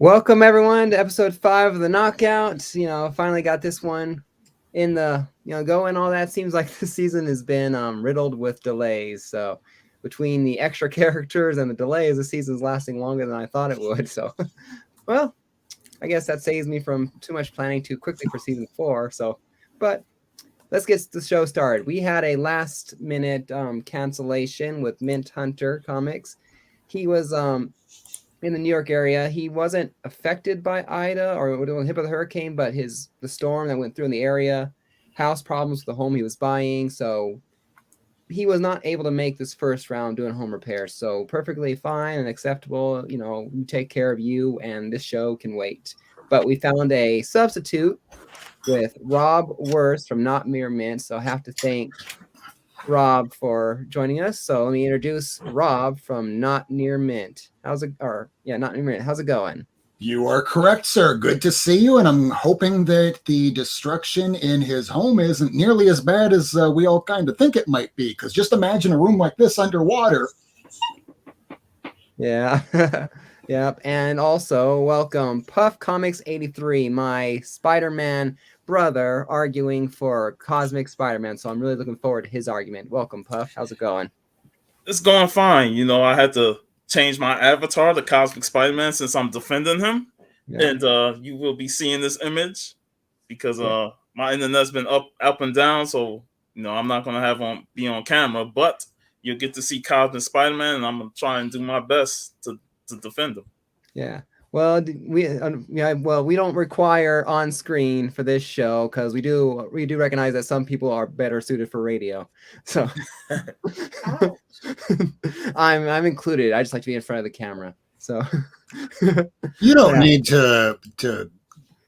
Welcome everyone to episode 5 of the Knockout. Finally got this one in the going. All that seems like this season has been riddled with delays. So between the extra characters and the delays, the season's lasting longer than I thought it would. So, well, I guess that saves me from too much planning too quickly for season 4. So, but let's get the show started. We had a last minute cancellation with Mint Hunter Comics. He was in the New York area. He wasn't affected by Ida or hit by the hurricane, but the storm that went through in the area, house problems with the home he was buying. So he was not able to make this first round doing home repairs. So perfectly fine and acceptable. We take care of you, and this show can wait. But we found a substitute with Rob Worst from Not Mere Mint. So I have to thank Rob for joining us. So let me introduce Rob from Not Near Mint. Not Near Mint. How's it going? You are correct, sir. Good to see you, and I'm hoping that the destruction in his home isn't nearly as bad as we all kind of think it might be, because just imagine a room like this underwater. Yeah. Yep. And also, welcome Puff Comics 83, my Spider-Man brother arguing for Cosmic Spider-Man. So I'm really looking forward to his argument. Welcome, Puff. How's it going? It's going fine. I had to change my avatar to Cosmic Spider-Man since I'm defending him. Yeah. And you will be seeing this image because my internet's been up and down. So, I'm not going to be on camera, but you'll get to see Cosmic Spider-Man, and I'm going to try and do my best to defend him. Yeah. Well, we don't require on screen for this show because we do recognize that some people are better suited for radio. So I'm included. I just like to be in front of the camera. So you don't need to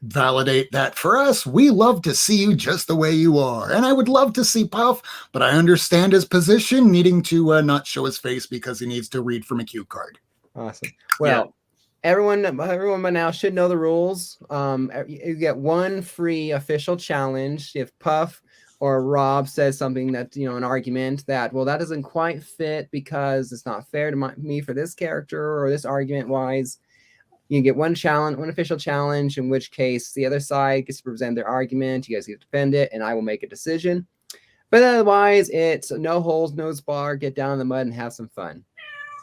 validate that for us. We love to see you just the way you are, and I would love to see Puff, but I understand his position, needing to not show his face because he needs to read from a cue card. Awesome. Well. Yeah. Everyone by now should know the rules. You get one free official challenge if Puff or Rob says something that, an argument that, that doesn't quite fit because it's not fair to me for this character or this argument wise. You get one official challenge, in which case the other side gets to present their argument. You guys get to defend it, and I will make a decision. But otherwise, it's no holes, no bar, get down in the mud and have some fun.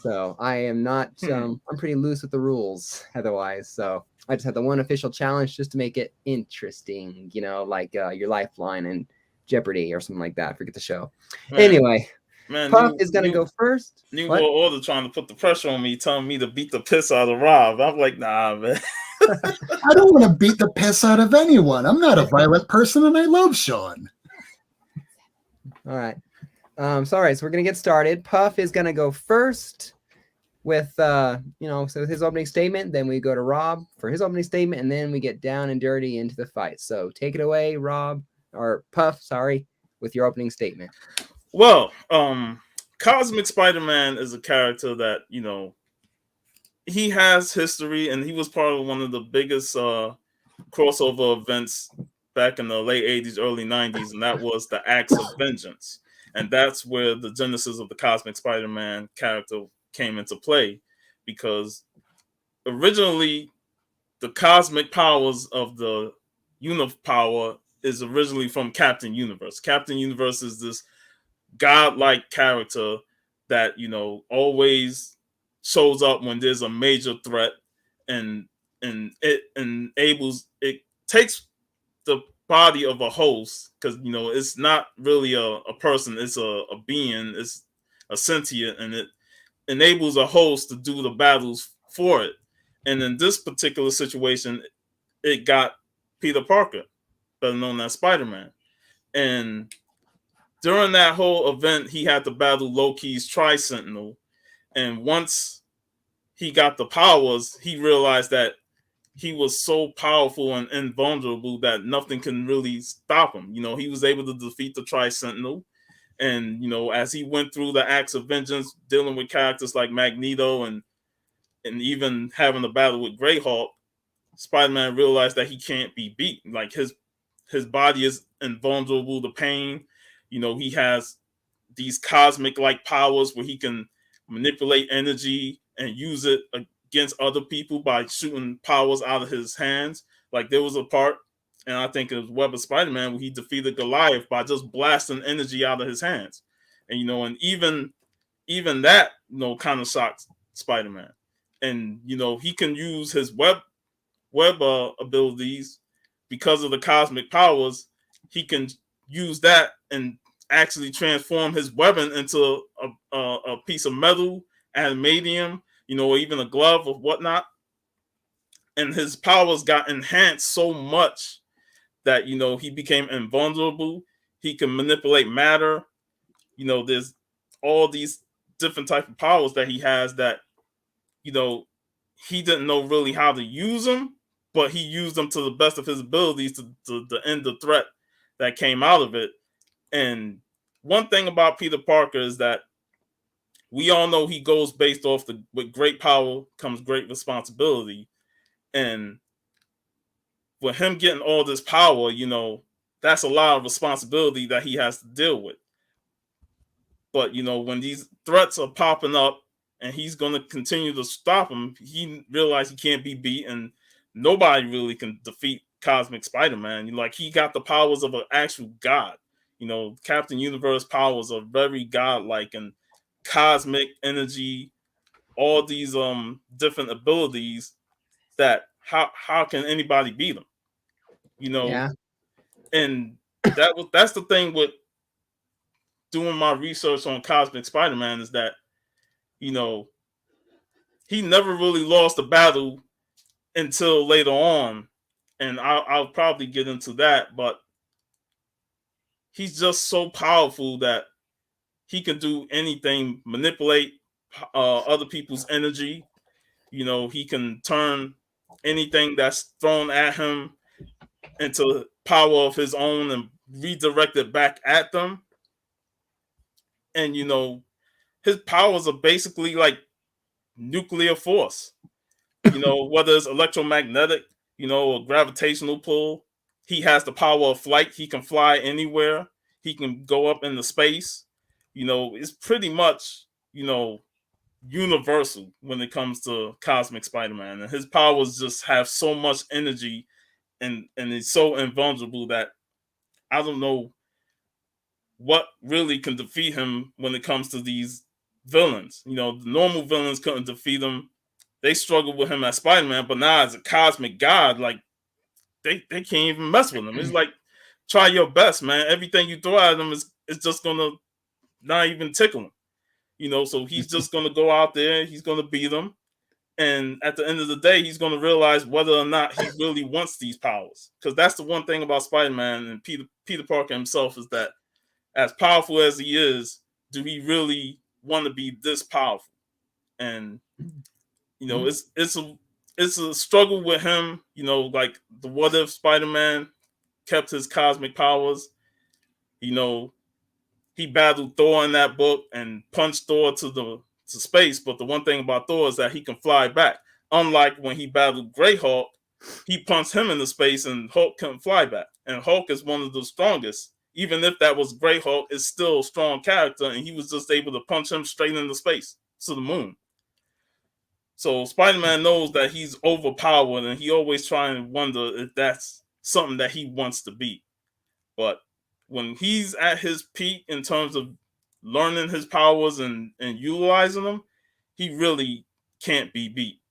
So I am not, I'm pretty loose with the rules otherwise. So I just had the one official challenge just to make it interesting, like your Lifeline and Jeopardy or something like that. Forget the show. Anyway, Puff is going to go first. New World Order trying to put the pressure on me, telling me to beat the piss out of Rob. I'm like, nah, man. I don't want to beat the piss out of anyone. I'm not a violent person, and I love Sean. All right. So we're going to get started. Puff is going to go first with, so his opening statement. Then we go to Rob for his opening statement, and then we get down and dirty into the fight. So take it away, Puff, with your opening statement. Well, Cosmic Spider-Man is a character that, he has history, and he was part of one of the biggest crossover events back in the late 80s, early 90s, and that was the Acts of Vengeance. And that's where the genesis of the Cosmic Spider-Man character came into play, because originally the cosmic powers of the Unipower is originally from Captain Universe. Captain Universe is this godlike character that, always shows up when there's a major threat, and it takes the body of a host, because it's not really a person, it's a being, it's a sentient, and it enables a host to do the battles for it. And in this particular situation, it got Peter Parker, better known as Spider-Man. And during that whole event, he had to battle Loki's Tri-Sentinel. And once he got the powers, he realized that he was so powerful and invulnerable that nothing can really stop him. He was able to defeat the Tri-Sentinel. And, as he went through the Acts of Vengeance, dealing with characters like Magneto and even having a battle with Greyhawk, Spider-Man realized that he can't be beat. Like, his body is invulnerable to pain. He has these cosmic-like powers where he can manipulate energy and use it against other people by shooting powers out of his hands. Like there was a part, and I think it was Web of Spider-Man, where he defeated Goliath by just blasting energy out of his hands. And and even that, kind of shocked Spider-Man. And he can use his web abilities because of the cosmic powers. He can use that and actually transform his weapon into a piece of metal, adamantium, or even a glove or whatnot. And his powers got enhanced so much that he became invulnerable. He can manipulate matter. There's all these different type of powers that he has that he didn't know really how to use them, but he used them to the best of his abilities to end the threat that came out of it. And one thing about Peter Parker is that we all know he goes based off with great power comes great responsibility. And with him getting all this power, that's a lot of responsibility that he has to deal with. But, when these threats are popping up and he's going to continue to stop them, he realized he can't be beat, and nobody really can defeat Cosmic Spider-Man. Like, he got the powers of an actual god. Captain Universe powers are very godlike, and cosmic energy, all these different abilities that how can anybody beat them? Yeah. And that's the thing with doing my research on Cosmic Spider-Man, is that he never really lost a battle until later on, and I'll probably get into that, but he's just so powerful that he can do anything, manipulate other people's energy. He can turn anything that's thrown at him into power of his own and redirect it back at them. And his powers are basically like nuclear force. Whether it's electromagnetic, or gravitational pull, he has the power of flight. He can fly anywhere. He can go up into space. It's pretty much, universal when it comes to Cosmic Spider-Man. And his powers just have so much energy, and it's so invulnerable that I don't know what really can defeat him when it comes to these villains. The normal villains couldn't defeat him. They struggled with him as Spider-Man, but now as a cosmic god, like they can't even mess with him. It's like, try your best, man. Everything you throw at him is just gonna not even tickle him. So he's just gonna go out there, he's gonna beat them. And at the end of the day, he's gonna realize whether or not he really wants these powers. Because that's the one thing about Spider-Man and Peter Parker himself, is that as powerful as he is, do he really want to be this powerful? And it's a struggle with him. Like the what if Spider-Man kept his cosmic powers. He battled Thor in that book and punched Thor to space. But the one thing about Thor is that he can fly back. Unlike when he battled Grey Hulk, he punched him into space and Hulk couldn't fly back. And Hulk is one of the strongest. Even if that was Grey Hulk, is still a strong character, and he was just able to punch him straight into space to the moon. So Spider-Man knows that he's overpowered, and he always tries to wonder if that's something that he wants to be. But when he's at his peak in terms of learning his powers and utilizing them, he really can't be beat.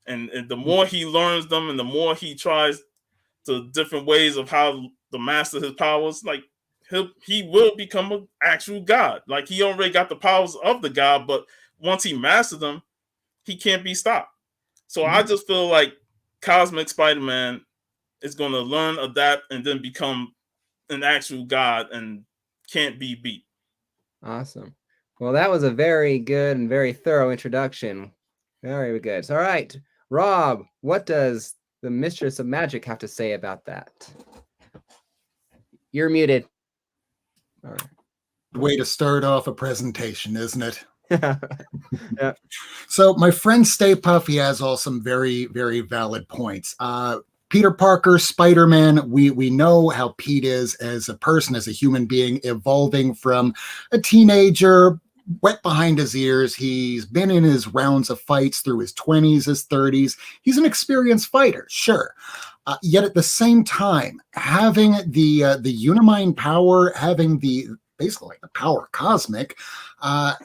And the more he learns them, and the more he tries the different ways of how to master his powers, like he will become an actual god. Like, he already got the powers of the god, but once he masters them, he can't be stopped. So I just feel like Cosmic Spider-Man is going to learn, adapt, and then become an actual god and can't be beat. Awesome. Well, that was a very good and very thorough introduction. Very good. So, all right, Rob, what does the Mistress of Magic have to say about that? You're muted. All right. Way to start off a presentation, isn't it? Yeah. So my friend Stay Puffy has all some very, very valid points. Peter Parker, Spider-Man, we know how Pete is as a person, as a human being, evolving from a teenager, wet behind his ears. He's been in his rounds of fights through his 20s, his 30s. He's an experienced fighter, sure. Yet at the same time, having the Unimind power, having the basically like the power cosmic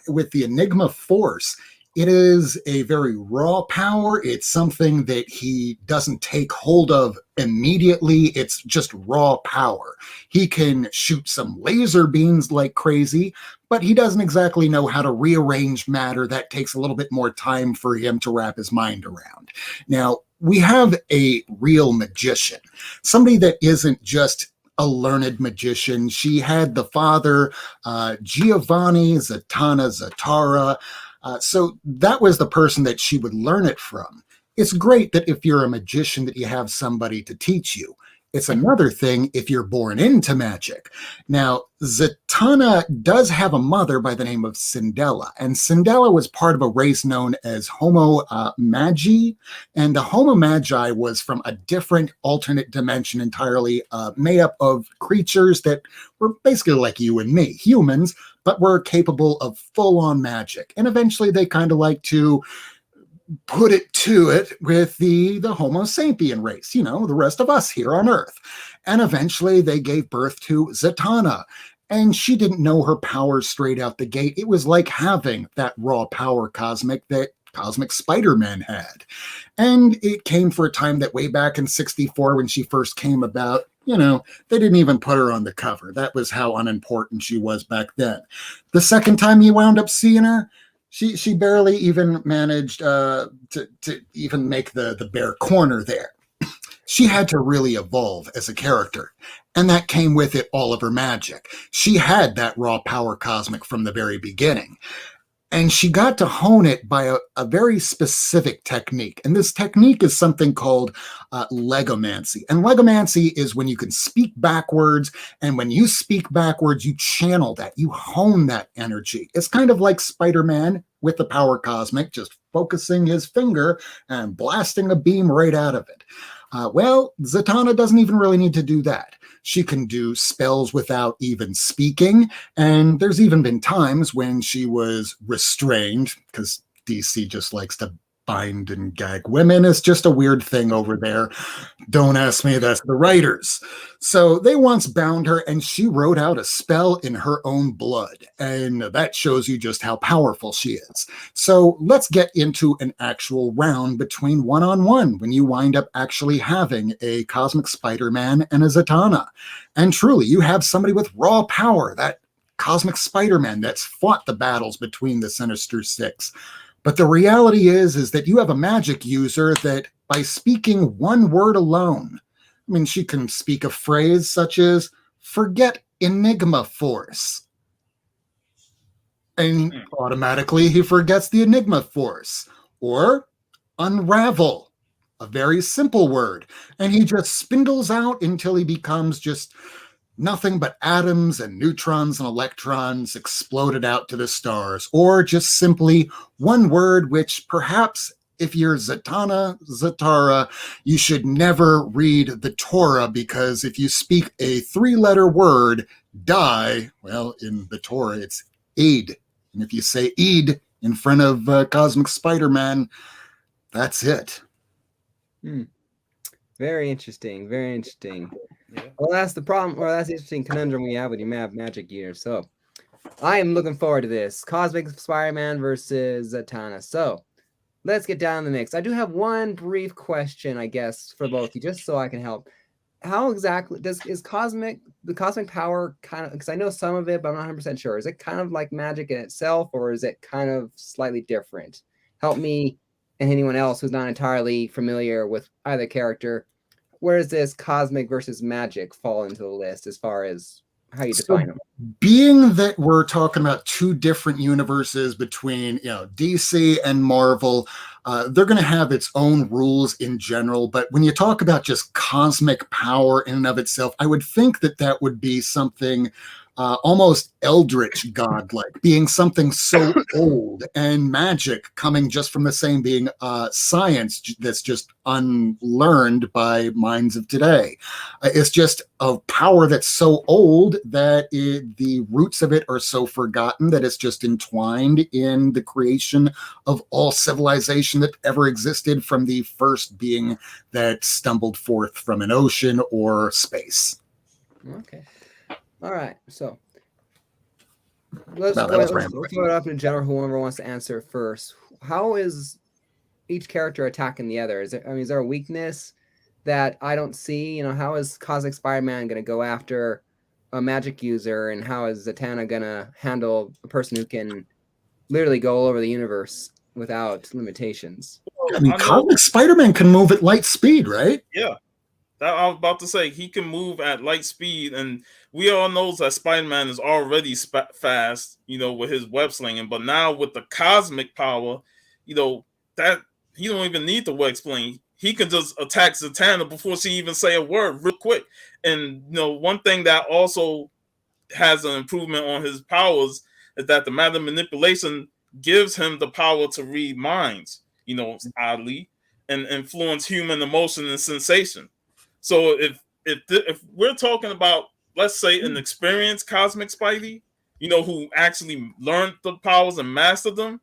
with the Enigma force, it is a very raw power. It's something that he doesn't take hold of immediately. It's just raw power. He can shoot some laser beams like crazy, but he doesn't exactly know how to rearrange matter. That takes a little bit more time for him to wrap his mind around. Now, we have a real magician, somebody that isn't just a learned magician. She had the father, Giovanni Zatanna Zatara. So that was the person that she would learn it from. It's great that if you're a magician that you have somebody to teach you. It's another thing if you're born into magic. Now, Zatanna does have a mother by the name of Cindella, and Cindella was part of a race known as Homo Magi, and the Homo Magi was from a different alternate dimension entirely, made up of creatures that were basically like you and me, humans, but were capable of full-on magic. And eventually they kind of like to put it to it with the Homo sapien race, the rest of us here on Earth. And eventually they gave birth to Zatanna. And she didn't know her powers straight out the gate. It was like having that raw power cosmic that Cosmic Spider-Man had. And it came for a time that way back in 64 when she first came about, they didn't even put her on the cover. That was how unimportant she was back then. The second time you wound up seeing her, she barely even managed to even make the bare corner there. She had to really evolve as a character, and that came with it all of her magic. She had that raw power cosmic from the very beginning, and she got to hone it by a very specific technique. And this technique is something called legomancy. And legomancy is when you can speak backwards, and when you speak backwards, you channel that, you hone that energy. It's kind of like Spider-Man with the power cosmic, just focusing his finger and blasting a beam right out of it. Well, Zatanna doesn't even really need to do that. She can do spells without even speaking, and there's even been times when she was restrained, because DC just likes to bind and gag women. It's just a weird thing over there. Don't ask me, that's the writers. So they once bound her, and she wrote out a spell in her own blood, and that shows you just how powerful she is. So let's get into an actual round between one-on-one when you wind up actually having a Cosmic Spider-Man and a Zatanna. And truly, you have somebody with raw power, that Cosmic Spider-Man that's fought the battles between the Sinister Six. But the reality is that you have a magic user that by speaking one word alone, she can speak a phrase such as, forget Enigma force. And automatically he forgets the Enigma force. Or unravel, a very simple word. And he just spindles out until he becomes just nothing but atoms and neutrons and electrons exploded out to the stars. Or just simply one word, which perhaps if you're Zatanna Zatara, you should never read the Torah, because if you speak a 3-letter word, die, well, in the Torah, it's Eid. And if you say Eid in front of Cosmic Spider-Man, that's it. Very interesting. Very interesting. Well, that's the problem, or that's the interesting conundrum we have when you have magic gear. So I am looking forward to this. Cosmic Spider-Man versus Zatanna. So let's get down to the mix. I do have one brief question, I guess, for both of you, just so I can help. How exactly is the cosmic power kind of, because I know some of it, but I'm not 100% sure. Is it kind of like magic in itself, or is it kind of slightly different? Help me and anyone else who's not entirely familiar with either character. Where does this cosmic versus magic fall into the list as far as how you define them? Being that we're talking about two different universes between DC and Marvel, they're going to have its own rules in general. But when you talk about just cosmic power in and of itself, I would think that would be something almost eldritch godlike, being something so old, and magic coming just from the same being science that's just unlearned by minds of today. It's just a power that's so old that the roots of it are so forgotten that it's just entwined in the creation of all civilization that ever existed, from the first being that stumbled forth from an ocean or space. Okay. All right. So let's Wow, go ahead. that was Let's throw it up in general. Whoever wants to answer first. How is each character attacking the other? Is there a weakness that I don't see? How is Cosmic Spider-Man going to go after a magic user, and how is Zatanna going to handle a person who can literally go all over the universe without limitations? I mean, Cosmic Spider-Man can move at light speed, right? Yeah. I was about to say, he can move at light speed, and we all know that Spider-Man is already fast, with his web slinging. But now with the cosmic power, that he don't even need the web sling. He can just attack Zatanna before she even say a word real quick. And one thing that also has an improvement on his powers is that the matter manipulation gives him the power to read minds, oddly, and influence human emotion and sensation. So if we're talking about, let's say, an experienced Cosmic Spidey, who actually learned the powers and mastered them,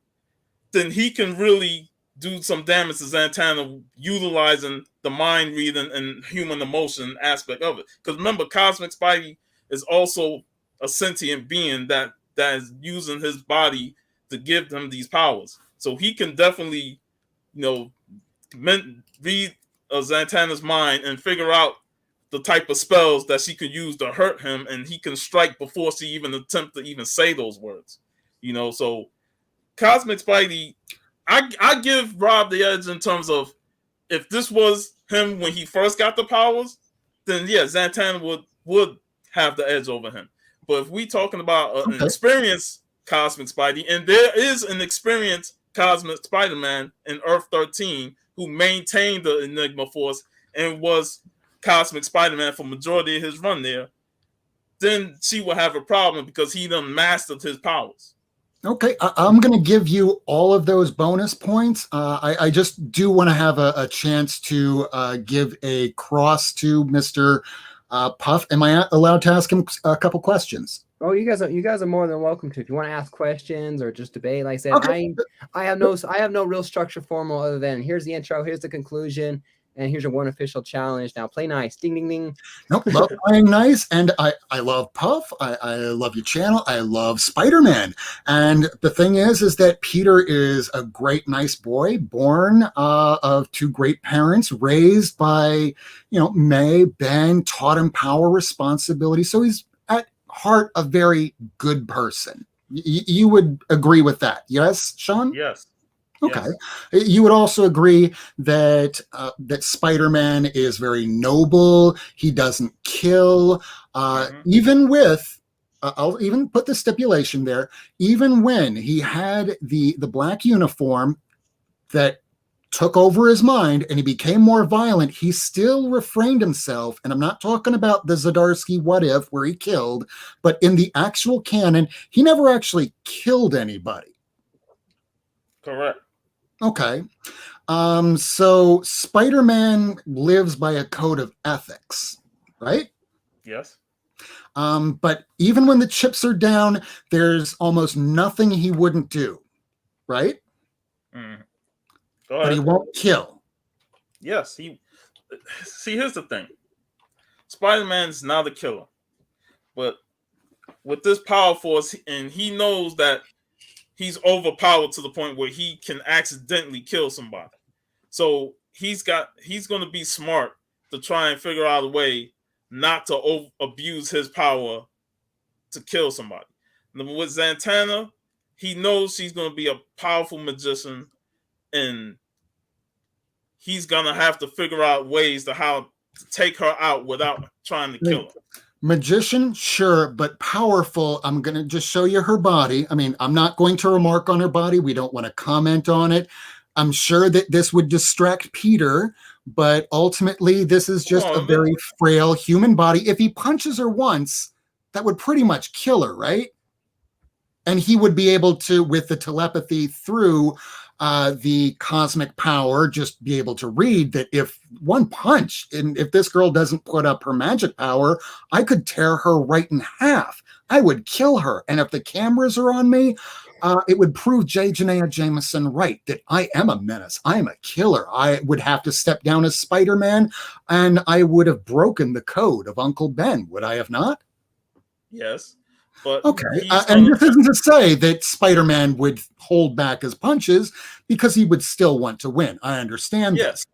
then he can really do some damage to Zatanna utilizing the mind reading and human emotion aspect of it. Because remember, Cosmic Spidey is also a sentient being that is using his body to give them these powers. So he can definitely, read Zatanna's mind and figure out the type of spells that she could use to hurt him, and he can strike before she even attempt to even say those words. So Cosmic Spidey, I give Rob the edge in terms of, if this was him when he first got the powers, then yeah, Zatanna would have the edge over him. But if we talking about an experienced Cosmic Spidey, and there is an experienced Cosmic Spider-Man in Earth 13 who maintained the Enigma Force and was Cosmic Spider-Man for majority of his run there, then she will have a problem because he done mastered his powers. Okay, I'm going to give you all of those bonus points. I just do want to have a chance to give a cross to Mr. Puff. Am I allowed to ask him a couple questions? Oh, you guys are more than welcome to. If you want to ask questions or just debate, like I said, Okay. I have no real structure formal other than here's the intro, here's the conclusion, and here's your one official challenge. Now play nice. Ding ding ding. Nope, love playing nice, and I love Puff. I love your channel. I love Spider-Man. And the thing is that Peter is a great, nice boy, born of two great parents, raised by May, Ben, taught him power, responsibility. So he's at heart a very good person. You would agree with that, yes, Sean? Yes. Okay. Yes. You would also agree that that Spider-Man is very noble. He doesn't kill. Even with, I'll even put the stipulation there, even when he had the black uniform that took over his mind and he became more violent, he still refrained himself. And I'm not talking about the Zdarsky What If where he killed, but in the actual canon, he never actually killed anybody. Correct. Okay. So Spider-Man lives by a code of ethics, right? Yes. But even when the chips are down, there's almost nothing he wouldn't do, right? But he won't kill. Yes. See, here's the thing. Spider-Man's not a killer. But with this power force, and he knows that he's overpowered to the point where he can accidentally kill somebody. So he's going to be smart to try and figure out a way not to abuse his power to kill somebody. And with Zatanna, he knows she's going to be a powerful magician, and he's going to have to figure out ways to how to take her out without trying to kill her. Magician, sure, but powerful. I'm going to just show you her body. I mean, I'm not going to remark on her body. We don't want to comment on it. I'm sure that this would distract Peter, but ultimately this is just a very frail human body. If he punches her once, that would pretty much kill her, right? And he would be able to, with the telepathy through the cosmic power, just be able to read that if one punch, and if this girl doesn't put up her magic power, I could tear her right in half. I would kill her. And if the cameras are on me, it would prove J. Janaea Jameson right, that I am a menace. I am a killer. I would have to step down as Spider-Man, and I would have broken the code of Uncle Ben, would I have not? Yes. But okay, and this isn't to say that Spider-Man would hold back his punches, because he would still want to win. I understand this.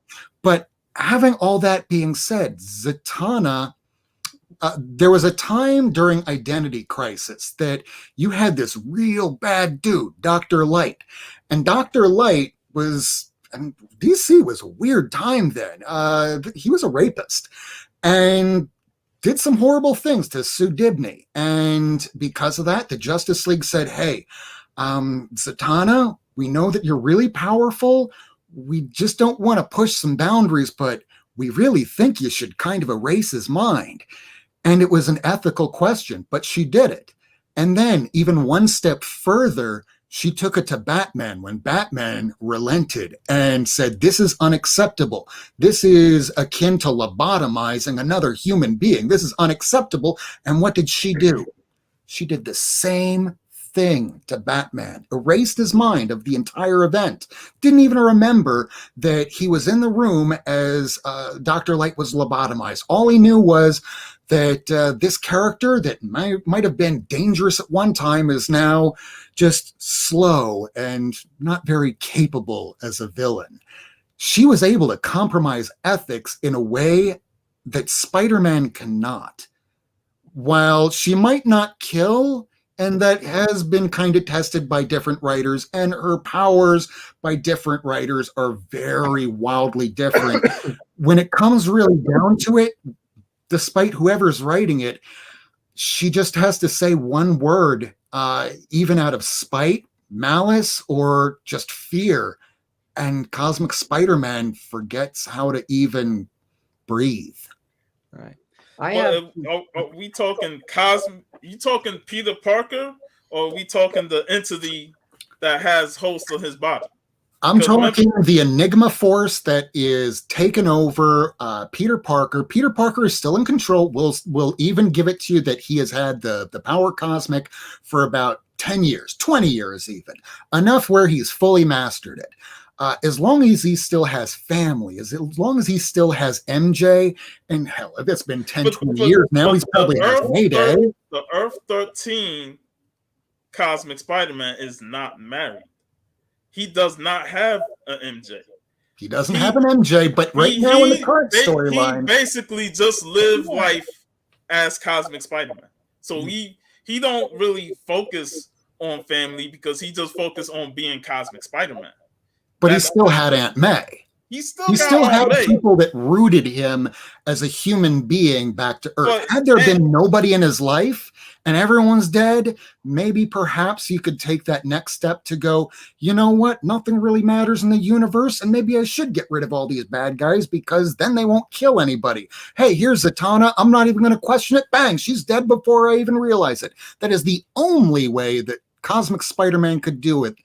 But having all that being said, Zatanna, there was a time during Identity Crisis that you had this real bad dude, Dr. Light. And Dr. Light was, DC was a weird time then. He was a rapist. And did some horrible things to Sue Dibney. And because of that, the Justice League said, hey, Zatanna, we know that you're really powerful. We just don't want to push some boundaries, but we really think you should kind of erase his mind. And it was an ethical question, but she did it. And then even one step further, she took it to Batman when Batman relented and said, this is unacceptable. This is akin to lobotomizing another human being. This is unacceptable. And what did she do? She did the same thing to Batman, erased his mind of the entire event, didn't even remember that he was in the room as Dr. Light was lobotomized. All he knew was that this character that might have been dangerous at one time is now just slow and not very capable as a villain. She was able to compromise ethics in a way that Spider-Man cannot. While she might not kill, and that has been kind of tested by different writers, and her powers by different writers are very wildly different. When it comes really down to it, despite whoever's writing it, she just has to say one word, even out of spite, malice, or just fear. And Cosmic Spider-Man forgets how to even breathe. Right. Are we talking you talking Peter Parker, or are we talking the entity that has host of his body? I'm talking the Enigma force that is taken over Peter Parker. Peter Parker is still in control. We'll even give it to you that he has had the power cosmic for about 10 years, 20 years even. Enough where he's fully mastered it. As long as he still has family, as long as he still has MJ, and hell, if it's been 10, 20 years now, he's probably has Mayday. The Earth 13 Cosmic Spider-Man is not married. He does not have an MJ. He doesn't have an MJ, but now in the current storyline, he basically just lived life as Cosmic Spider-Man. So he don't really focus on family, because he just focused on being Cosmic Spider-Man. But he still had Aunt May. He still had people that rooted him as a human being back to Earth. Had there been nobody in his life and everyone's dead, maybe perhaps you could take that next step to go, you know what, nothing really matters in the universe, and maybe I should get rid of all these bad guys, because then they won't kill anybody. Hey, here's Zatanna. I'm not even going to question it. Bang, she's dead before I even realize it. That is the only way that Cosmic Spider-Man could do it.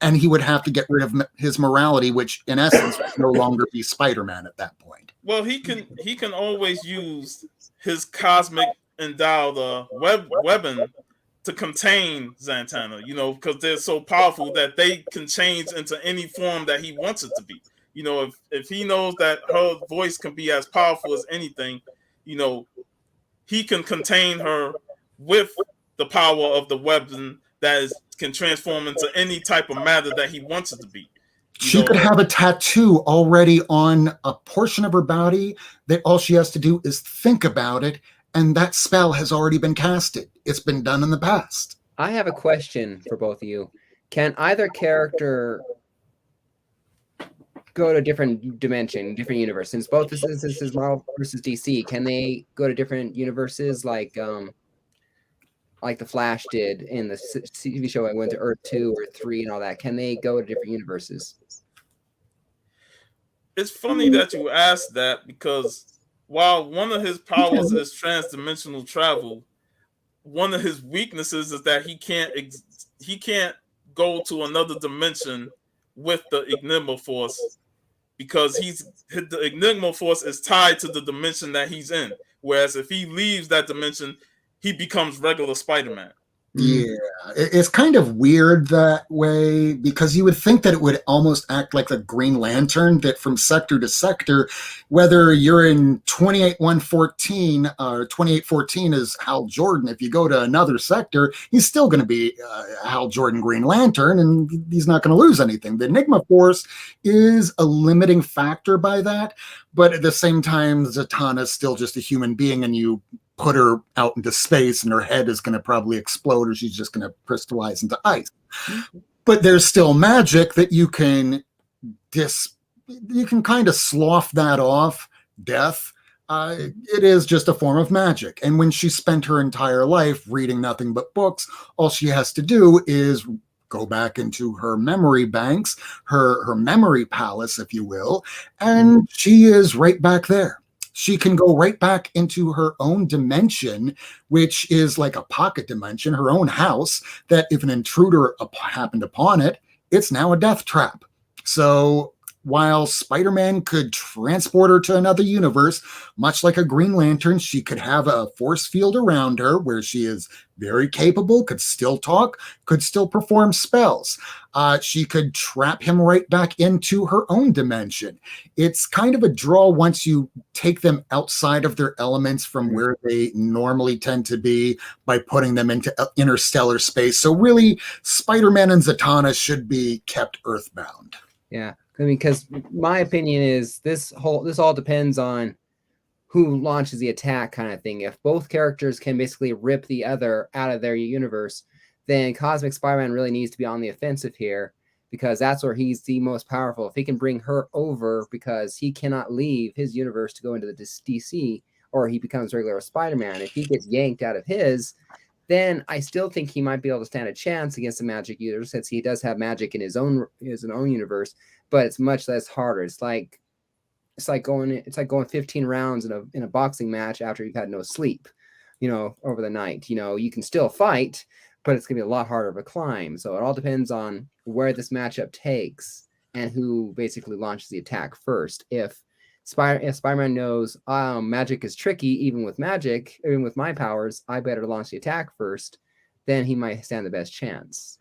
And he would have to get rid of his morality, which in essence would no longer be Spider-Man at that point. Well, he can always use his cosmic endowed weapon to contain Zatanna, because they're so powerful that they can change into any form that he wants it to be. If he knows that her voice can be as powerful as anything, he can contain her with the power of the weapon that can transform into any type of matter that he wants it to be. She could have a tattoo already on a portion of her body that all she has to do is think about it, and that spell has already been casted. It's been done in the past. I have a question for both of you. Can either character go to a different dimension, different universe? Since both this is Marvel versus DC, can they go to different universes like the Flash did in the TV show? I went to Earth 2 or 3 and all that. Can they go to different universes? It's funny that you asked that, because while one of his powers is transdimensional travel, one of his weaknesses is that he can't go to another dimension with the Enigma Force, because the Enigma Force is tied to the dimension that he's in. Whereas if he leaves that dimension, he becomes regular Spider-Man. Yeah, it's kind of weird that way, because you would think that it would almost act like a Green Lantern, that from sector to sector, whether you're in 28114 or 2814 is Hal Jordan, if you go to another sector, he's still going to be Hal Jordan Green Lantern, and he's not going to lose anything. The Enigma Force is a limiting factor by that, but at the same time, Zatanna is still just a human being, and you put her out into space and her head is going to probably explode, or she's just going to crystallize into ice. But there's still magic that you can kind of slough that off. Death, it is just a form of magic. And when she spent her entire life reading nothing but books, all she has to do is go back into her memory banks, her memory palace, if you will, and she is right back there. She can go right back into her own dimension, which is like a pocket dimension, her own house, that if an intruder happened upon it, it's now a death trap. So while Spider-Man could transport her to another universe, much like a Green Lantern, she could have a force field around her where she is very capable, could still talk, could still perform spells. She could trap him right back into her own dimension. It's kind of a draw once you take them outside of their elements from where they normally tend to be by putting them into interstellar space. So really, Spider-Man and Zatanna should be kept earthbound. Yeah. I mean, because my opinion is this all depends on who launches the attack, kind of thing. If both characters can basically rip the other out of their universe, then Cosmic Spider-Man really needs to be on the offensive here, because that's where he's the most powerful. If he can bring her over, because he cannot leave his universe to go into the DC, or he becomes regular Spider-Man. If he gets yanked out of his, then I still think he might be able to stand a chance against the magic user, since he does have magic in his own universe, but it's much less harder. It's like going 15 rounds in a boxing match after you've had no sleep, over the night. You can still fight, but it's gonna be a lot harder of a climb. So it all depends on where this matchup takes and who basically launches the attack first. If Spider-Man knows magic is tricky, even with my powers, I better launch the attack first, then he might stand the best chance.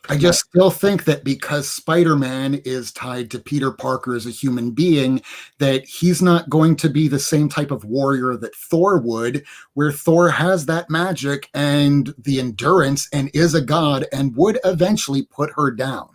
I just still think that because Spider-Man is tied to Peter Parker as a human being, that he's not going to be the same type of warrior that Thor would, where Thor has that magic and the endurance and is a god and would eventually put her down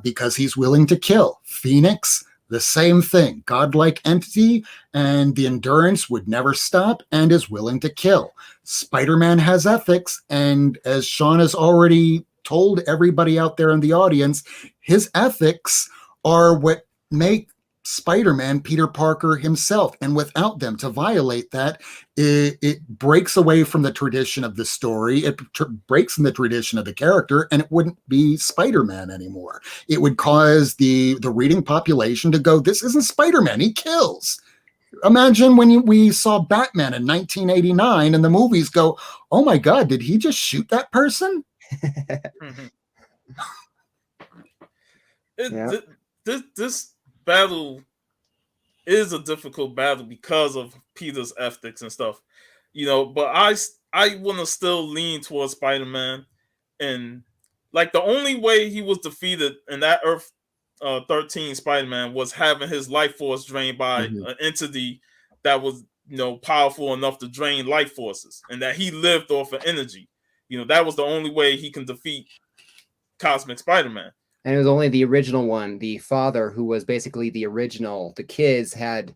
because he's willing to kill. Phoenix, the same thing, godlike entity, and the endurance would never stop and is willing to kill. Spider-Man has ethics, and as Sean has already told everybody out there in the audience, his ethics are what make Spider-Man Peter Parker himself, and without them, to violate that, it breaks away from the tradition of the story. It breaks from the tradition of the character, and it wouldn't be Spider-Man anymore. It would cause the reading population to go, this isn't Spider-Man, he kills. Imagine when we saw Batman in 1989 and the movies go, oh my God, did he just shoot that person? This battle is a difficult battle because of Peter's ethics and stuff, but I want to still lean towards Spider-Man, and like the only way he was defeated in that Earth 13 Spider-Man was having his life force drained by an entity that was powerful enough to drain life forces, and that he lived off of energy. That was the only way he can defeat Cosmic Spider-Man. And it was only the original one, the father, who was basically the original. The kids had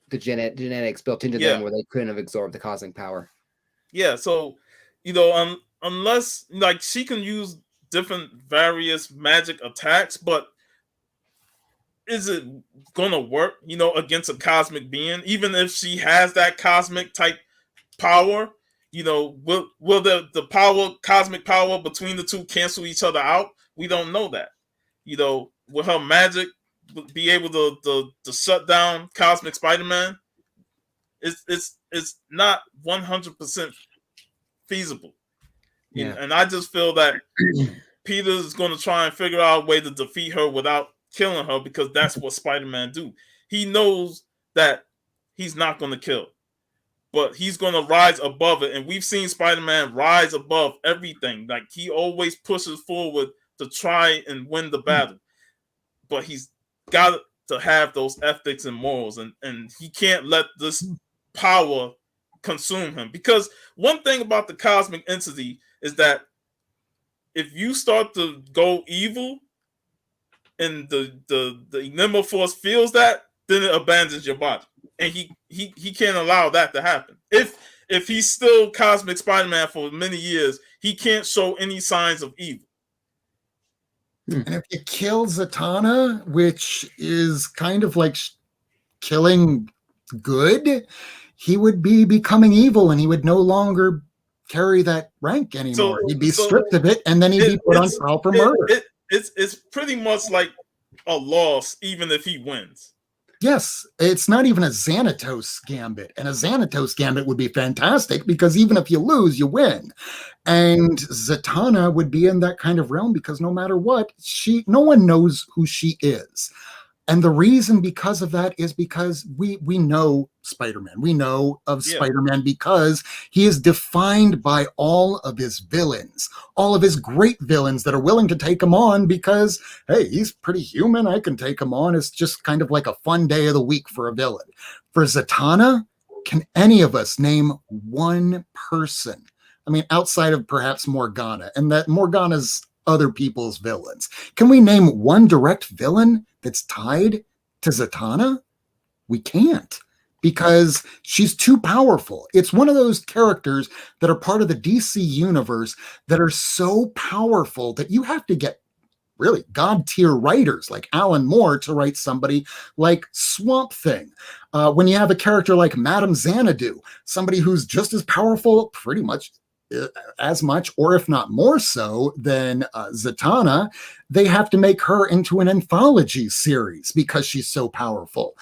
the genetics built into them where they couldn't have absorbed the cosmic power. Yeah, so, unless, like, she can use different various magic attacks, but is it gonna work, against a cosmic being? Even if she has that cosmic type power, will the cosmic power between the two cancel each other out? We don't know that. Will her magic be able to shut down Cosmic Spider-Man? It's not 100% feasible. Yeah. And I just feel that Peter's going to try and figure out a way to defeat her without killing her, because that's what Spider-Man do. He knows that he's not going to kill, but he's going to rise above it. And we've seen Spider-Man rise above everything. Like, he always pushes forward to try and win the battle, but he's got to have those ethics and morals, and he can't let this power consume him. Because one thing about the cosmic entity is that if you start to go evil and the Enigma Force feels that, then it abandons your body. And he can't allow that to happen. If he's still Cosmic Spider-Man for many years, he can't show any signs of evil. And if you kill Zatanna, which is kind of like killing good, he would be becoming evil, and he would no longer carry that rank anymore. He'd be stripped of it, and then he'd be put on trial for murder. It's pretty much like a loss, even if he wins. Yes, it's not even a Xanatos gambit. And a Xanatos gambit would be fantastic, because even if you lose, you win. And Zatanna would be in that kind of realm, because no matter what, no one knows who she is. And the reason because of that is because we know Spider-Man. We know of Spider-Man because he is defined by all of his villains, all of his great villains that are willing to take him on because, hey, he's pretty human. I can take him on. It's just kind of like a fun day of the week for a villain. For Zatanna, can any of us name one person? I mean, outside of perhaps Morgana, and that Morgana's other people's villains. Can we name one direct villain that's tied to Zatanna? We can't, because she's too powerful. It's one of those characters that are part of the DC universe that are so powerful that you have to get really god tier writers like Alan Moore to write somebody like Swamp Thing. When you have a character like Madame Xanadu, somebody who's just as powerful, pretty much as much, or if not more so, than Zatanna, they have to make her into an anthology series because she's so powerful.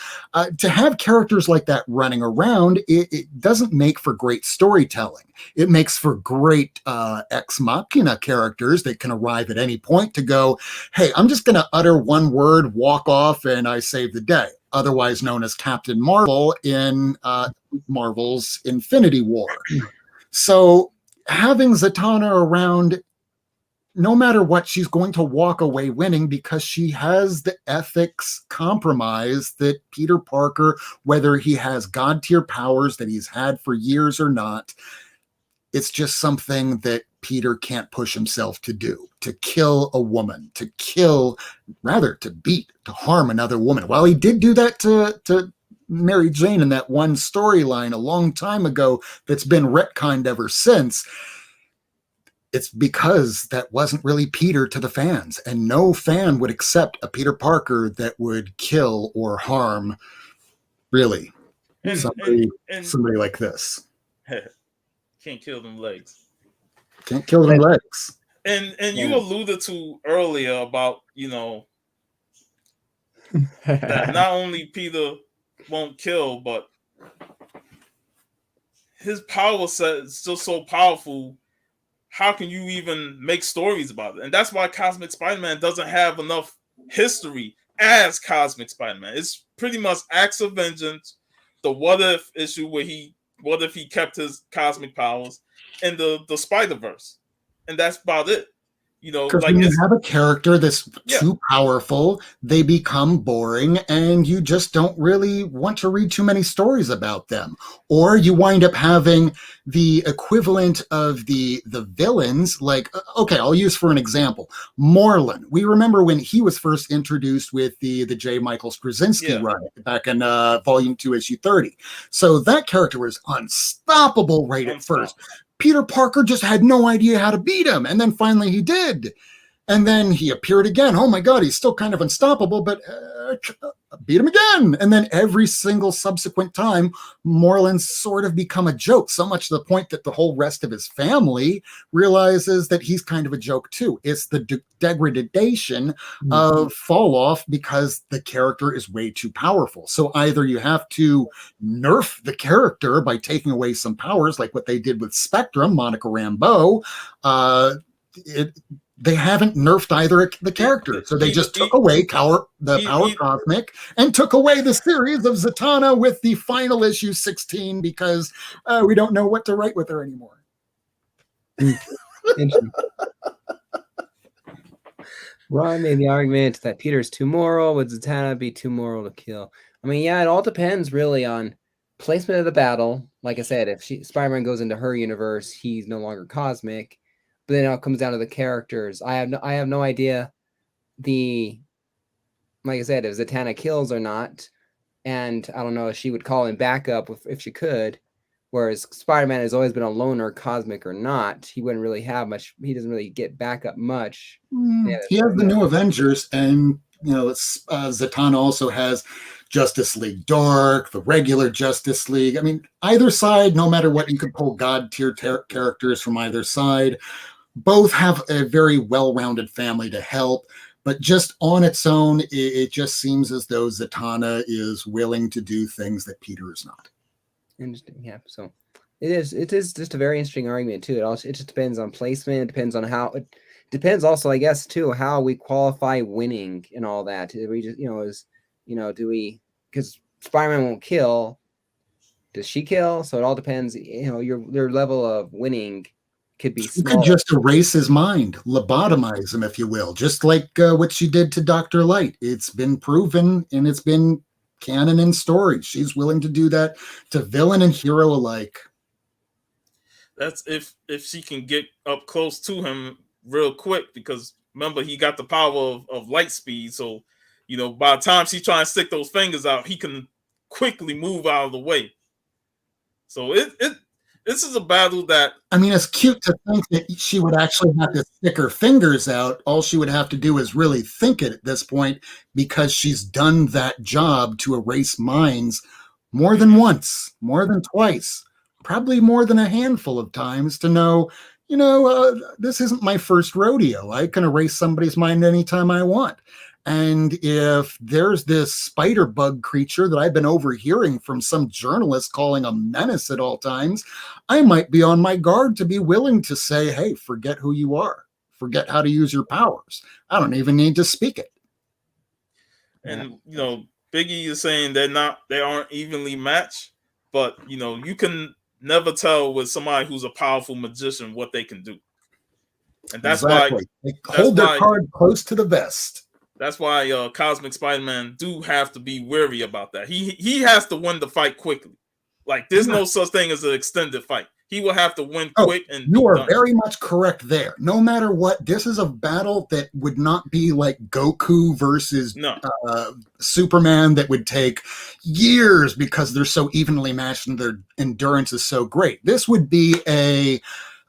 To have characters like that running around, it doesn't make for great storytelling. It makes for great ex machina characters that can arrive at any point to go, hey, I'm just going to utter one word, walk off, and I save the day. Otherwise known as Captain Marvel in Marvel's Infinity War. So having Zatanna around, no matter what, she's going to walk away winning because she has the ethics compromise that Peter Parker, whether he has god tier powers that he's had for years or not, it's just something that Peter can't push himself to do, to kill a woman, to beat, to harm another woman. While he did do that to Mary Jane in that one storyline a long time ago that's been retconned ever since, it's because that wasn't really Peter to the fans, and no fan would accept a Peter Parker that would kill or harm really somebody like this. Can't kill them legs. Can't kill them legs. And you alluded to earlier about, that not only Peter won't kill, but his power set is still so powerful. How can you even make stories about it? And that's why Cosmic Spider-Man doesn't have enough history as Cosmic Spider-Man. It's pretty much Acts of Vengeance, the what if issue where what if he kept his cosmic powers, and the Spider-Verse. And that's about it. Because when you have a character that's too powerful, they become boring, and you just don't really want to read too many stories about them. Or you wind up having the equivalent of the villains, like, okay, I'll use for an example, Morlun. We remember when he was first introduced with the J. Michael Straczynski run back in Volume 2, Issue 30. So that character was unstoppable at first. Peter Parker just had no idea how to beat him, and then finally he did. And then he appeared again. Oh my God, he's still kind of unstoppable, but beat him again. And then every single subsequent time, Moreland's sort of become a joke, so much to the point that the whole rest of his family realizes that he's kind of a joke too. It's the degradation of fall off because the character is way too powerful. So either you have to nerf the character by taking away some powers, like what they did with Spectrum, Monica Rambeau. They haven't nerfed either the character, so they just took away Power Cosmic and took away the series of Zatanna with the final issue 16 because we don't know what to write with her anymore. Ron made the argument that Peter's too moral. Would Zatanna be too moral to kill? I mean, yeah, it all depends really on placement of the battle. Like I said, if Spider-Man goes into her universe, he's no longer cosmic. But then it comes down to the characters. I have no idea like I said, if Zatanna kills or not. And I don't know if she would call in backup if she could. Whereas Spider-Man has always been a loner, cosmic or not. He wouldn't really have much. He doesn't really get backup much. He has the New Avengers, and Zatanna also has Justice League Dark, the regular Justice League. I mean, either side, no matter what, you could pull God tier characters from either side. Both have a very well-rounded family to help, but just on its own, it just seems as though Zatanna is willing to do things that Peter is not. Interesting, yeah. So it is just a very interesting argument too. It just depends on placement. It depends on how. It depends also, I guess, too, how we qualify winning and all that. We just, do we? Because Spider-Man won't kill. Does she kill? So it all depends. Your level of winning could be small. You could just erase his mind, lobotomize him, if you will, just like what she did to Dr. Light. It's been proven, and it's been canon in stories. She's willing to do that to villain and hero alike. That's if she can get up close to him real quick, because remember, he got the power of light speed. So, by the time she's trying to stick those fingers out, he can quickly move out of the way. So this is a battle that... I mean, it's cute to think that she would actually have to stick her fingers out. All she would have to do is really think it at this point, because she's done that job to erase minds more than once, more than twice, probably more than a handful of times to know, this isn't my first rodeo. I can erase somebody's mind anytime I want. And if there's this spider bug creature that I've been overhearing from some journalist calling a menace at all times, I might be on my guard to be willing to say, hey, forget who you are. Forget how to use your powers. I don't even need to speak it. And, Biggie is saying they aren't evenly matched, but, you can never tell with somebody who's a powerful magician what they can do. And that's exactly. They hold their card close to the vest. That's why Cosmic Spider-Man do have to be wary about that. He has to win the fight quickly. Like, there's no such thing as an extended fight. He will have to win quick. And you are very much correct there. No matter what, this is a battle that would not be like Goku versus Superman that would take years because they're so evenly matched and their endurance is so great. This would be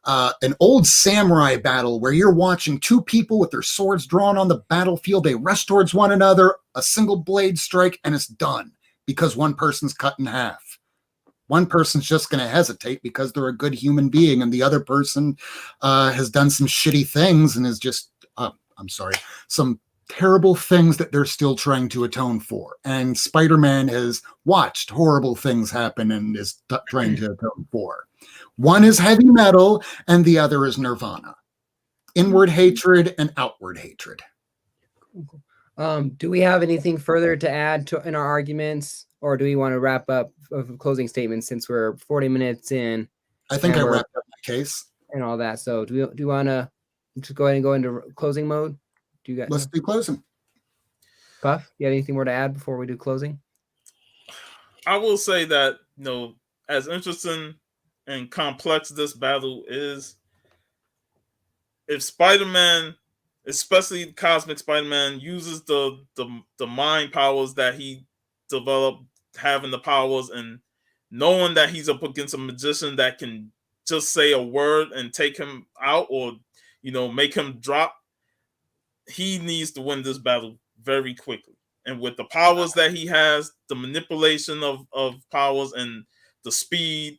an old samurai battle where you're watching two people with their swords drawn on the battlefield. They rush towards one another, a single blade strike, and it's done because one person's cut in half. One person's just going to hesitate because they're a good human being, and the other person has done some shitty things and is just, some terrible things that they're still trying to atone for. And Spider-Man has watched horrible things happen and is trying to atone for. One is heavy metal, and the other is Nirvana. Inward hatred and outward hatred. Do we have anything further to add in our arguments, or do we want to wrap up with closing statements since we're 40 minutes in? I think I wrapped up my case and all that. So do you want to just go ahead and go into closing mode? Let's do closing. Puff, you have anything more to add before we do closing? I will say that, as interesting and complex this battle is, if Spider-Man, especially Cosmic Spider-Man, uses the mind powers that he developed, having the powers and knowing that he's up against a magician that can just say a word and take him out, or make him drop, he needs to win this battle very quickly. And with the powers that he has, the manipulation of powers and the speed,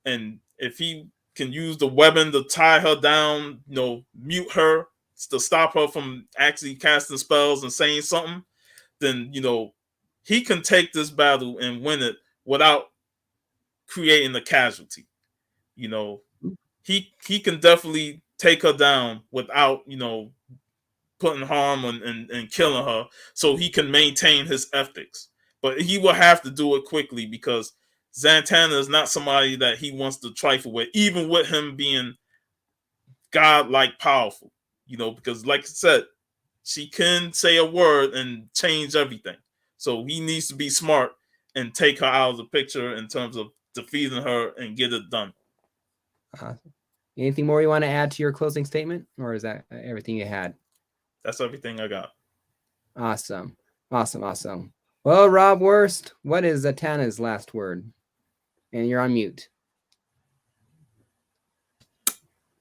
and if he can use the weapon to tie her down, mute her to stop her from actually casting spells and saying something, then he can take this battle and win it without creating a casualty. He can definitely take her down without putting harm and killing her, so he can maintain his ethics. But he will have to do it quickly because Zatanna is not somebody that he wants to trifle with, even with him being godlike powerful. Because like I said, she can say a word and change everything. So he needs to be smart and take her out of the picture in terms of defeating her and get it done. Anything more you want to add to your closing statement, or is that everything you had? That's everything I got. Awesome. Well, Rob Worst, what is Zatanna's last word? And you're on mute.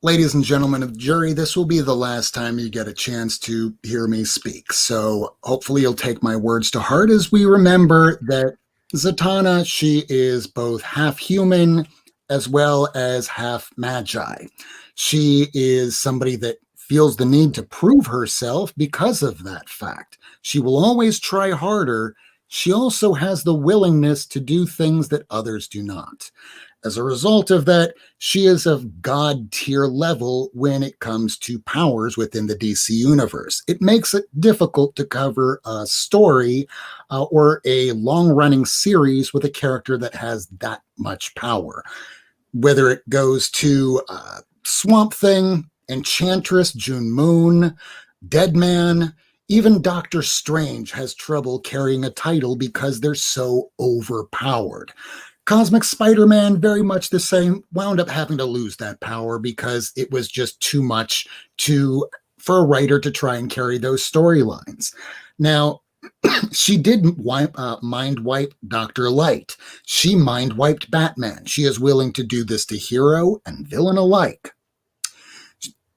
Ladies and gentlemen of the jury, this will be the last time you get a chance to hear me speak. So hopefully you'll take my words to heart as we remember that Zatanna, she is both half human as well as half magi. She is somebody that feels the need to prove herself because of that fact. She will always try harder. She also has the willingness to do things that others do not. As a result of that, she is of God tier level when it comes to powers within the DC universe. It makes it difficult to cover a story or a long-running series with a character that has that much power. Whether it goes to Swamp Thing, Enchantress, June Moon, Deadman, even Doctor Strange has trouble carrying a title because they're so overpowered. Cosmic Spider-Man, very much the same, wound up having to lose that power because it was just too much for a writer to try and carry those storylines. Now, she did mind wipe Dr. Light. She mind wiped Batman. She is willing to do this to hero and villain alike.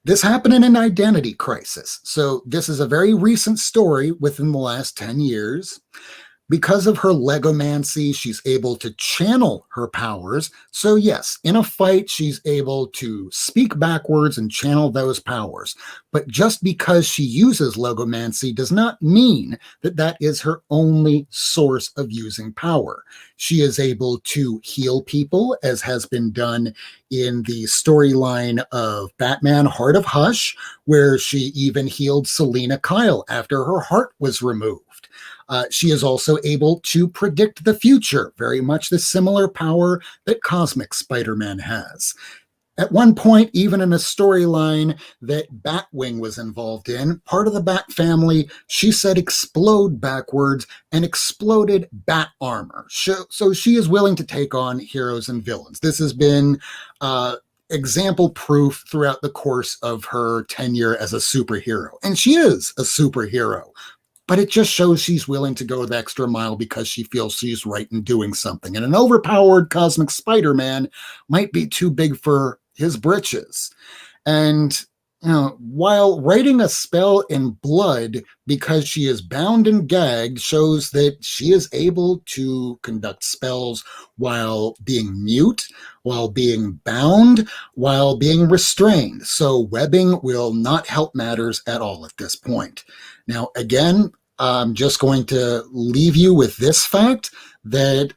This happened in an identity crisis. So this is a very recent story within the last 10 years. Because of her legomancy, she's able to channel her powers. So yes, in a fight, she's able to speak backwards and channel those powers. But just because she uses legomancy does not mean that that is her only source of using power. She is able to heal people, as has been done in the storyline of Batman Heart of Hush, where she even healed Selina Kyle after her heart was removed. She is also able to predict the future, very much the similar power that Cosmic Spider-Man has. At one point, even in a storyline that Batwing was involved in, part of the Bat family, she said explode backwards and exploded bat armor. So she is willing to take on heroes and villains. This has been example proof throughout the course of her tenure as a superhero. And she is a superhero. But it just shows she's willing to go the extra mile because she feels she's right in doing something. And an overpowered Cosmic Spider-Man might be too big for his britches. And while writing a spell in blood because she is bound and gagged shows that she is able to conduct spells while being mute, while being bound, while being restrained. So webbing will not help matters at all at this point. Now, again, I'm just going to leave you with this fact that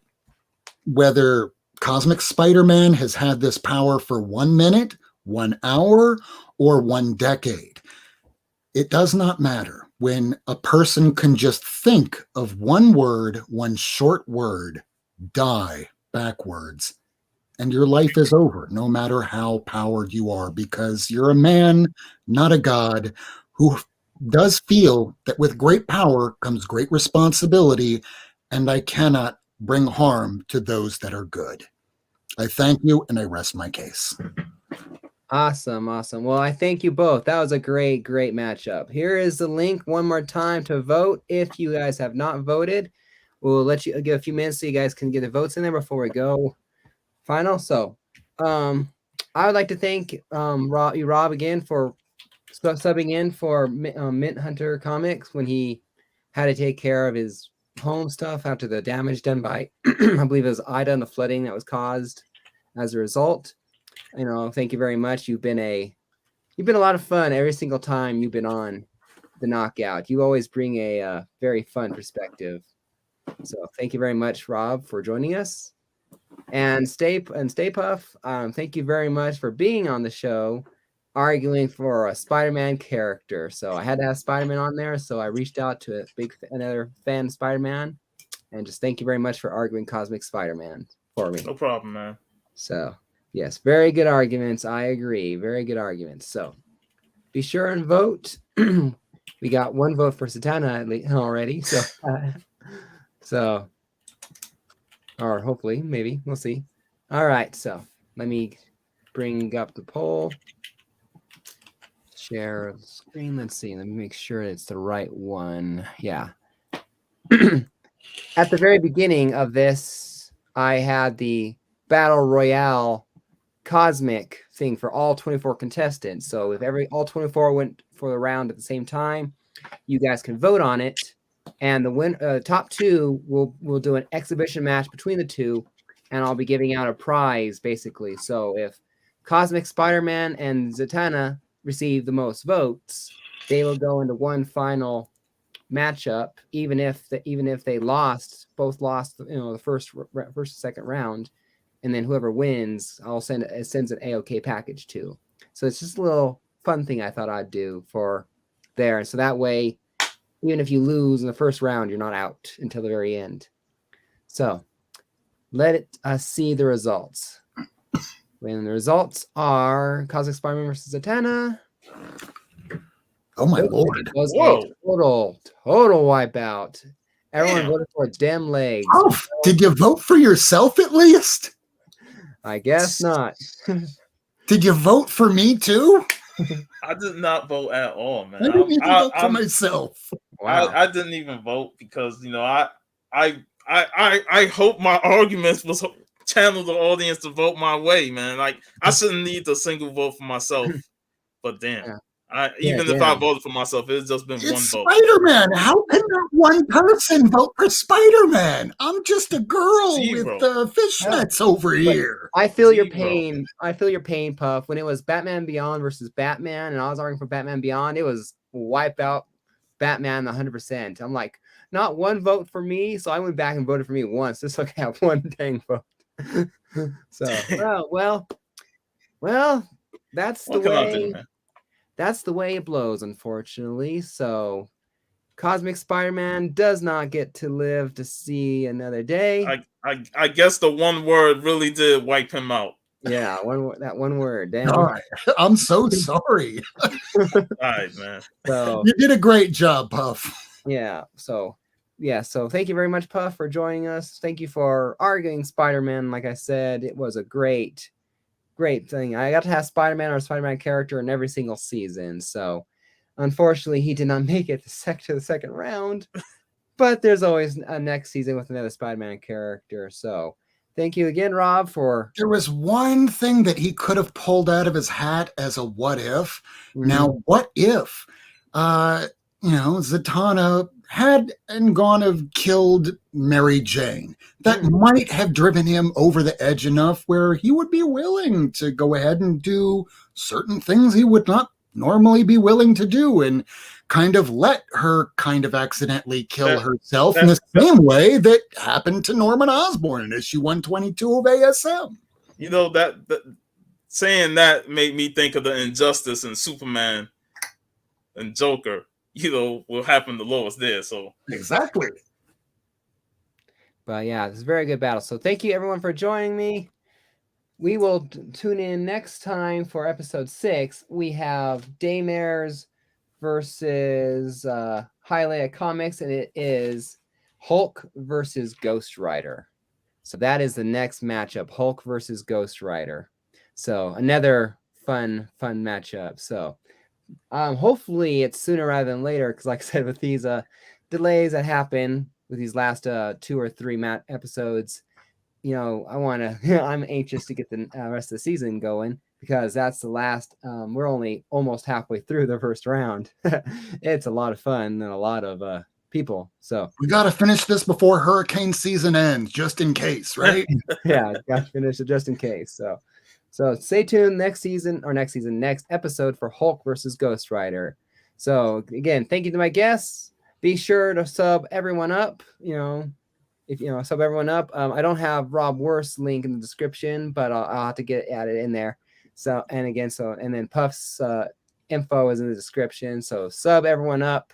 whether Cosmic Spider-Man has had this power for 1 minute, 1 hour, or 1 decade, it does not matter when a person can just think of one word, one short word, die backwards, and your life is over, no matter how powered you are, because you're a man, not a god, who does feel that with great power comes great responsibility, and I cannot bring harm to those that are good. I thank you, and I rest my case. Awesome. Well, I thank you both. That was a great matchup. Here is the link one more time to vote. If you guys have not voted, we'll let you give a few minutes so you guys can get the votes in there before we go final. So I would like to thank Rob again for subbing in for Mint Hunter Comics when he had to take care of his home stuff after the damage done by, I believe it was Ida and the flooding that was caused as a result. Thank you very much. You've been a lot of fun every single time you've been on the Knockout. You always bring a very fun perspective. So thank you very much, Rob, for joining us. And Stay Puff, thank you very much for being on the show, arguing for a Spider-Man character. So I had to have Spider-Man on there, so I reached out to another fan of Spider-Man, and just thank you very much for arguing Cosmic Spider-Man for me. No problem, man. So yes, very good arguments. I agree. Very good arguments. So be sure and vote. We got one vote for Zatanna already. So, or hopefully, maybe we'll see. All right. So let me bring up the poll. Share the screen. Let's see. Let me make sure it's the right one. Yeah. At the very beginning of this, I had the Battle Royale Cosmic thing for all 24 contestants. So if all 24 went for the round at the same time, you guys can vote on it, and the top two will do an exhibition match between the two, and I'll be giving out a prize basically. So if Cosmic Spider-Man and Zatanna receive the most votes, they will go into one final matchup, even if they both lost, the first and second round. And then whoever wins, sends an AOK package too. So it's just a little fun thing I thought I'd do for there. So that way, even if you lose in the first round, you're not out until the very end. So let us see the results. When the results are Cosmic Spider-Man versus Zatanna. Oh my lord! It was a total wipeout. Everyone voted for Dim Legs. Oh, did you vote for yourself at least? I guess not. Did you vote for me too? I did not vote at all, man. I didn't even vote for myself. Wow. I didn't even vote because I hope my arguments was channel the audience to vote my way, man. Like I shouldn't need a single vote for myself, but damn. Yeah. If I voted for myself, it's just been one vote. Spider-Man. How can that one person vote for Spider-Man? I'm just a girl with fishnets over here. I feel your pain. I feel your pain, Puff. When it was Batman Beyond versus Batman, and I was arguing for Batman Beyond, it was wipe out Batman 100%. I'm like, not one vote for me, so I went back and voted for me once, just so I could have one dang vote. So, well, that's the way. That's the way it blows, unfortunately. So Cosmic Spider-Man does not get to live to see another day. I guess the one word really did wipe him out. Yeah, that one word. Damn. All right. I'm so sorry. All right, man. So you did a great job, Puff. Yeah. So thank you very much, Puff, for joining us. Thank you for arguing Spider-Man. Like I said, it was a great thing. I got to have Spider-Man or a Spider-Man character in every single season. So unfortunately, he did not make it to the second round. But there's always a next season with another Spider-Man character. So thank you again, Rob, for... There was one thing that he could have pulled out of his hat as a what if. Mm-hmm. Now, what if, Zatanna had and gone have killed Mary Jane? That might have driven him over the edge enough where he would be willing to go ahead and do certain things he would not normally be willing to do, and kind of let her kind of accidentally kill herself in the same way that happened to Norman Osborn in issue 122 of ASM. That saying that made me think of the injustice in Superman and Joker. What happened to Lois there. So exactly. But yeah, it's a very good battle. So thank you everyone for joining me. We will tune in next time for episode 6. We have Daymares versus Hylia Comics, and it is Hulk versus Ghost Rider. So that is the next matchup, Hulk versus Ghost Rider. So another fun matchup. So hopefully it's sooner rather than later, because like I said, with these delays that happen with these last 2 or 3 episodes, I'm anxious to get the rest of the season going, because that's the last. We're only almost halfway through the first round. It's a lot of fun and a lot of people. So we got to finish this before hurricane season ends, just in case, right? yeah, got to finish it just in case. So stay tuned next episode for Hulk versus Ghost Rider. So again, thank you to my guests. Be sure to sub everyone up. Sub everyone up. I don't have Rob Worth's link in the description, but I'll have to get added in there. So and then Puff's info is in the description. So sub everyone up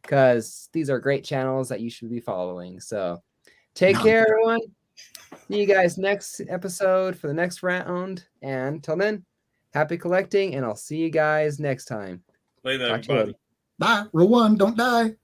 because these are great channels that you should be following. So take care, everyone. See you guys next episode for the next round. And until then, happy collecting, and I'll see you guys next time. Later, everybody. Bye. Rule 1, don't die.